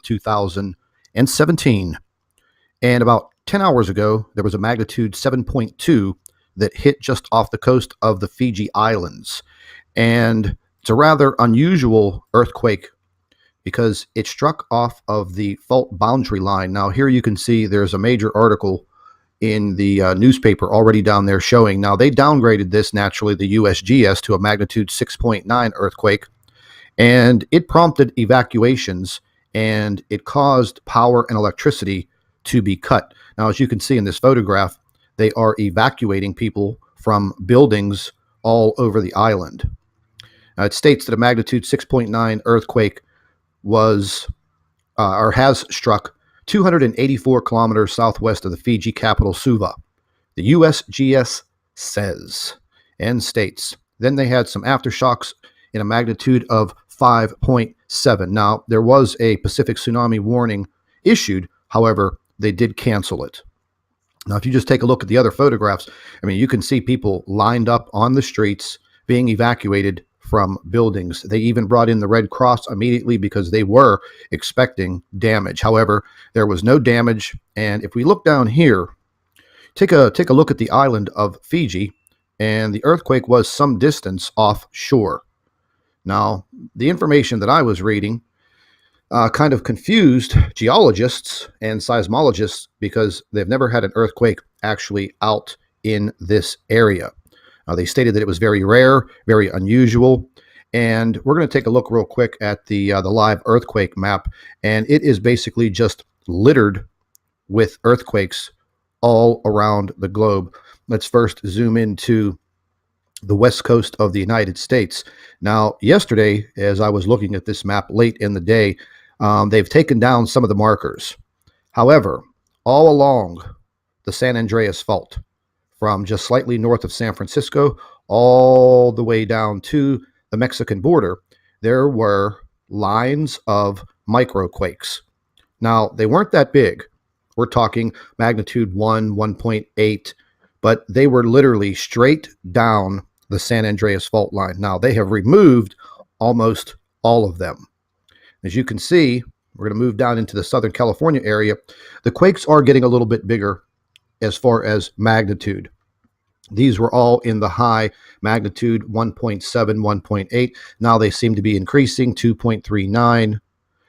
2017. And about 10 hours ago, there was a magnitude 7.2 that hit just off the coast of the Fiji Islands. And it's a rather unusual earthquake because it struck off of the fault boundary line. Now, here you can see there's a major article in the newspaper already down there showing. Now, they downgraded this, naturally, the USGS, to a magnitude 6.9 earthquake, and it prompted evacuations, and it caused power and electricity to be cut. Now, as you can see in this photograph, they are evacuating people from buildings all over the island. Now, it states that a magnitude 6.9 earthquake was or has struck 284 kilometers southwest of the Fiji capital, Suva. The USGS says and states. Then they had some aftershocks in a magnitude of 5.7. Now, there was a Pacific tsunami warning issued. However, they did cancel it. Now, if you just take a look at the other photographs, I mean, you can see people lined up on the streets being evacuated from buildings. They even brought in the Red Cross immediately because they were expecting damage. However, there was no damage. And if we look down here, take a look at the island of Fiji, and the earthquake was some distance offshore. Now, the information that I was reading kind of confused geologists and seismologists because they've never had an earthquake actually out in this area. They stated that it was very rare, very unusual, and we're going to take a look real quick at the live earthquake map, and it is basically just littered with earthquakes all around the globe. Let's first zoom into the west coast of the United States. Now, yesterday, as I was looking at this map late in the day, they've taken down some of the markers. However, all along the San Andreas Fault, from just slightly north of San Francisco all the way down to the Mexican border, there were lines of microquakes. Now, they weren't that big. We're talking magnitude 1, 1.8, but they were literally straight down the San Andreas Fault line. Now, they have removed almost all of them. As you can see, we're going to move down into the Southern California area. The quakes are getting a little bit bigger as far as magnitude. These were all in the high magnitude 1.7, 1.8. Now they seem to be increasing 2.39,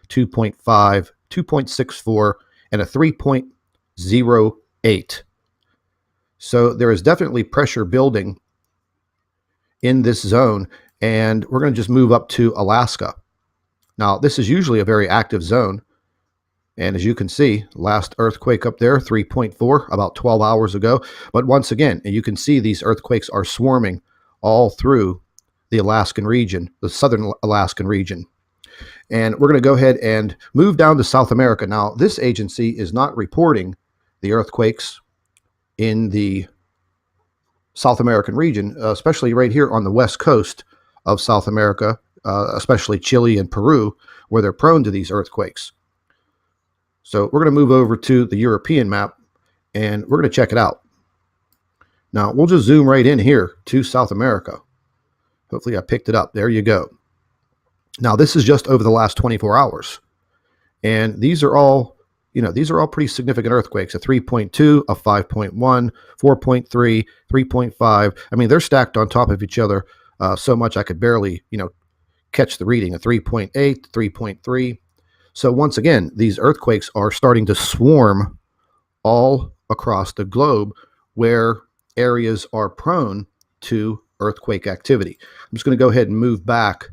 2.5, 2.64, and a 3.08. So there is definitely pressure building in this zone, and we're going to just move up to Alaska. Now, this is usually a very active zone. And as you can see, last earthquake up there, 3.4, about 12 hours ago. But once again, you can see these earthquakes are swarming all through the Alaskan region, the southern Alaskan region. And we're going to go ahead and move down to South America. Now, this agency is not reporting the earthquakes in the South American region, especially right here on the west coast of South America, especially Chile and Peru, where they're prone to these earthquakes. So we're going to move over to the European map, and we're going to check it out. Now, we'll just zoom right in here to South America. Hopefully I picked it up. There you go. Now, this is just over the last 24 hours. And these are all, these are all pretty significant earthquakes. A 3.2, a 5.1, 4.3, 3.5. I mean, they're stacked on top of each other so much I could barely, catch the reading. A 3.8, 3.3. So once again, these earthquakes are starting to swarm all across the globe where areas are prone to earthquake activity. I'm just going to go ahead and move back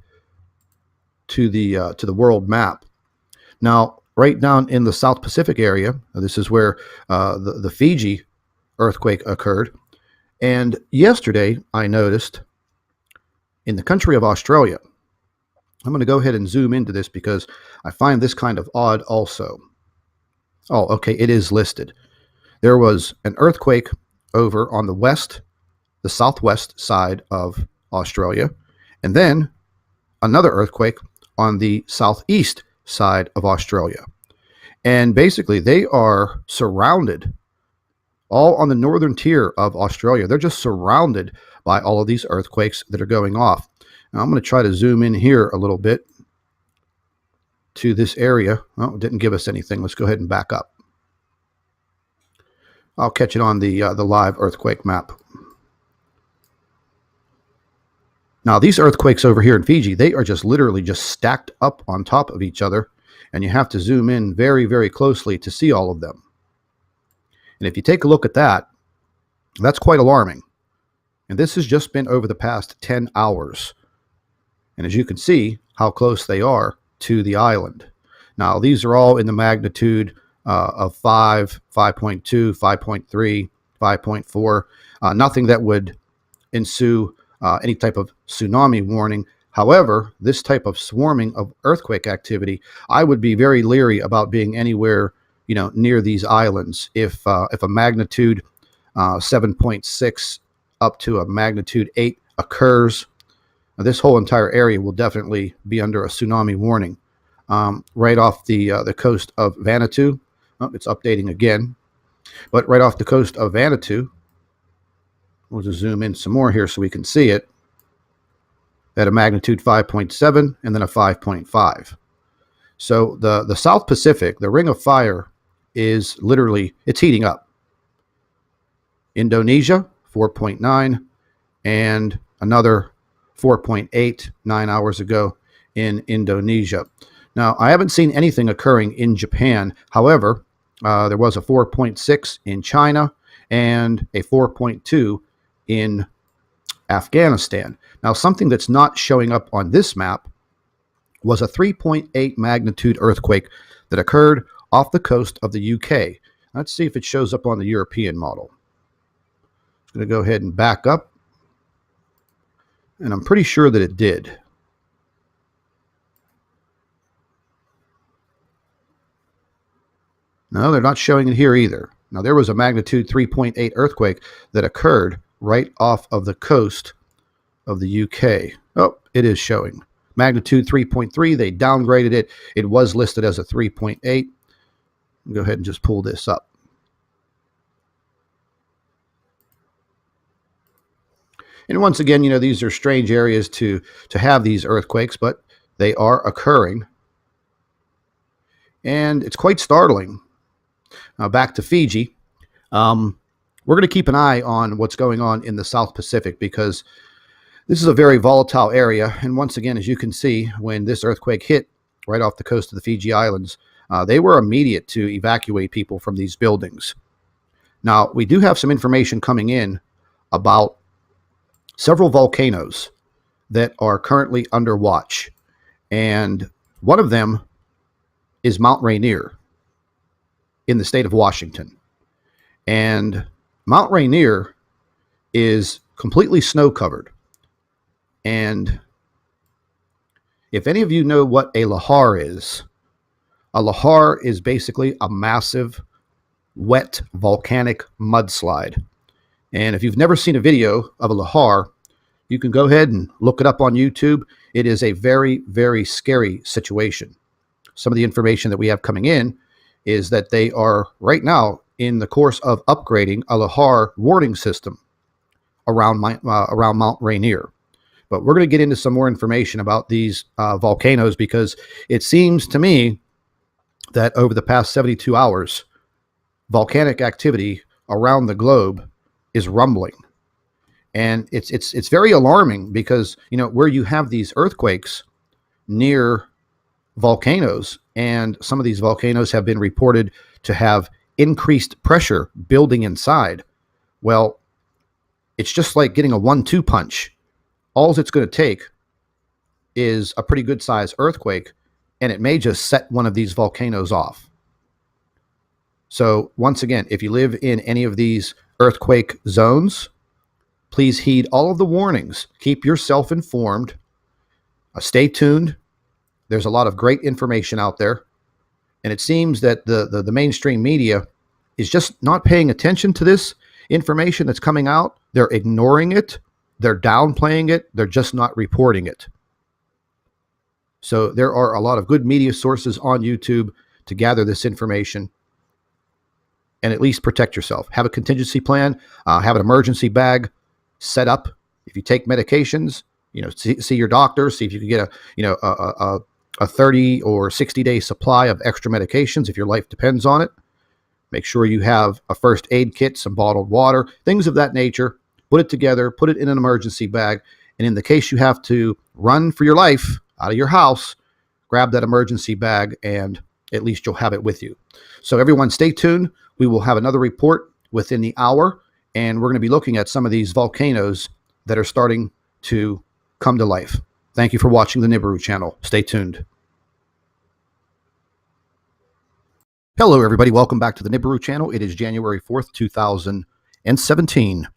to the world map. Now, right down in the South Pacific area, this is where the Fiji earthquake occurred. And yesterday, I noticed in the country of Australia, I'm going to go ahead and zoom into this because I find this kind of odd also. Oh, okay, it is listed. There was an earthquake over on the southwest side of Australia, and then another earthquake on the southeast side of Australia. And basically, they are surrounded, all on the northern tier of Australia. They're just surrounded by all of these earthquakes that are going off. Now, I'm going to try to zoom in here a little bit. to this area. Well, it didn't give us anything. Let's go ahead and back up. I'll catch it on the live earthquake map. Now, these earthquakes over here in Fiji, they are just literally just stacked up on top of each other, and you have to zoom in very, very closely to see all of them. And if you take a look at that, that's quite alarming. And this has just been over the past 10 hours. And as you can see how close they are to the island. Now, these are all in the magnitude of 5, 5.2, 5.3, 5.4. Nothing that would ensue any type of tsunami warning. However, this type of swarming of earthquake activity, I would be very leery about being anywhere, near these islands. If a magnitude 7.6 up to a magnitude 8 occurs, this whole entire area will definitely be under a tsunami warning. Right off the coast of Vanuatu, it's updating again, but right off the coast of Vanuatu, we'll just zoom in some more here so we can see it, at a magnitude 5.7 and then a 5.5. So the South Pacific, the Ring of Fire, is literally, it's heating up. Indonesia, 4.9, and another 4.8 9 hours ago in Indonesia. Now, I haven't seen anything occurring in Japan. However, there was a 4.6 in China and a 4.2 in Afghanistan. Now, something that's not showing up on this map was a 3.8 magnitude earthquake that occurred off the coast of the UK. Let's see if it shows up on the European model. I'm going to go ahead and back up. And I'm pretty sure that it did. No, they're not showing it here either. Now, there was a magnitude 3.8 earthquake that occurred right off of the coast of the UK. Oh, it is showing. Magnitude 3.3, they downgraded it. It was listed as a 3.8. Go ahead and just pull this up. And once again, these are strange areas to have these earthquakes, but they are occurring. And it's quite startling. Now, back to Fiji. We're going to keep an eye on what's going on in the South Pacific because this is a very volatile area. And once again, as you can see, when this earthquake hit right off the coast of the Fiji Islands, they were immediate to evacuate people from these buildings. Now, we do have some information coming in about several volcanoes that are currently under watch. And one of them is Mount Rainier in the state of Washington. And Mount Rainier is completely snow covered. And if any of you know what a lahar is basically a massive, wet, volcanic mudslide. And if you've never seen a video of a lahar, you can go ahead and look it up on YouTube. It is a very, very scary situation. Some of the information that we have coming in is that they are right now in the course of upgrading a lahar warning system around Mount Rainier. But we're going to get into some more information about these volcanoes because it seems to me that over the past 72 hours, volcanic activity around the globe is rumbling. And it's very alarming because, where you have these earthquakes near volcanoes, and some of these volcanoes have been reported to have increased pressure building inside. Well, it's just like getting a 1-2 punch. All it's going to take is a pretty good sized earthquake, and it may just set one of these volcanoes off. So once again, if you live in any of these earthquake zones, please heed all of the warnings. Keep yourself informed. Stay tuned. There's a lot of great information out there. And it seems that the mainstream media is just not paying attention to this information that's coming out. They're ignoring it. They're downplaying it. They're just not reporting it. So there are a lot of good media sources on YouTube to gather this information and at least protect yourself. Have a contingency plan. Have an emergency bag set up. If you take medications, see your doctor. See if you can get a 30 or 60-day supply of extra medications if your life depends on it. Make sure you have a first aid kit, some bottled water, things of that nature. Put it together, put it in an emergency bag, and in the case you have to run for your life out of your house, grab that emergency bag and at least you'll have it with you. So everyone stay tuned. We will have another report within the hour, and we're going to be looking at some of these volcanoes that are starting to come to life. Thank you for watching the Nibiru channel. Stay tuned. Hello, everybody. Welcome back to the Nibiru channel. It is January 4th, 2017.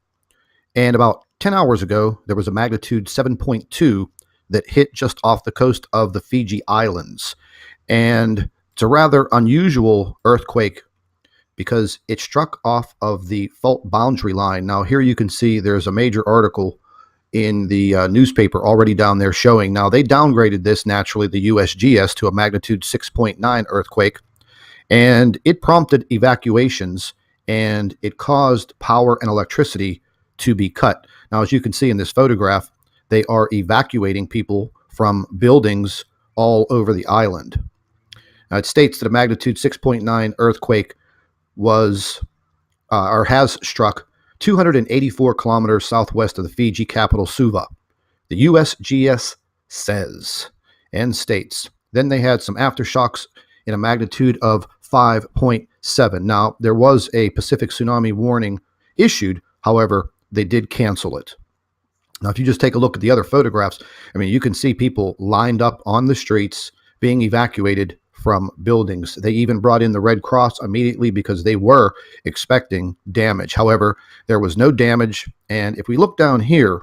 And about 10 hours ago, there was a magnitude 7.2 that hit just off the coast of the Fiji Islands. And it's a rather unusual earthquake because it struck off of the fault boundary line. Now, here you can see there's a major article in the newspaper already down there showing. Now, they downgraded this, naturally, the USGS, to a magnitude 6.9 earthquake. And it prompted evacuations, and it caused power and electricity to be cut. Now, as you can see in this photograph, they are evacuating people from buildings all over the island. Now, it states that a magnitude 6.9 earthquake was or has struck 284 kilometers southwest of the Fiji capital, Suva. The USGS says and states. Then they had some aftershocks in a magnitude of 5.7. Now, there was a Pacific tsunami warning issued. However, they did cancel it. Now, if you just take a look at the other photographs, I mean, you can see people lined up on the streets being evacuated from buildings. They even brought in the Red Cross immediately because they were expecting damage. However, there was no damage. And if we look down here,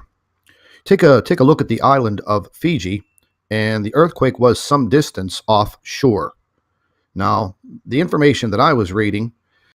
take a look at the island of Fiji, and the earthquake was some distance offshore. Now, the information that I was reading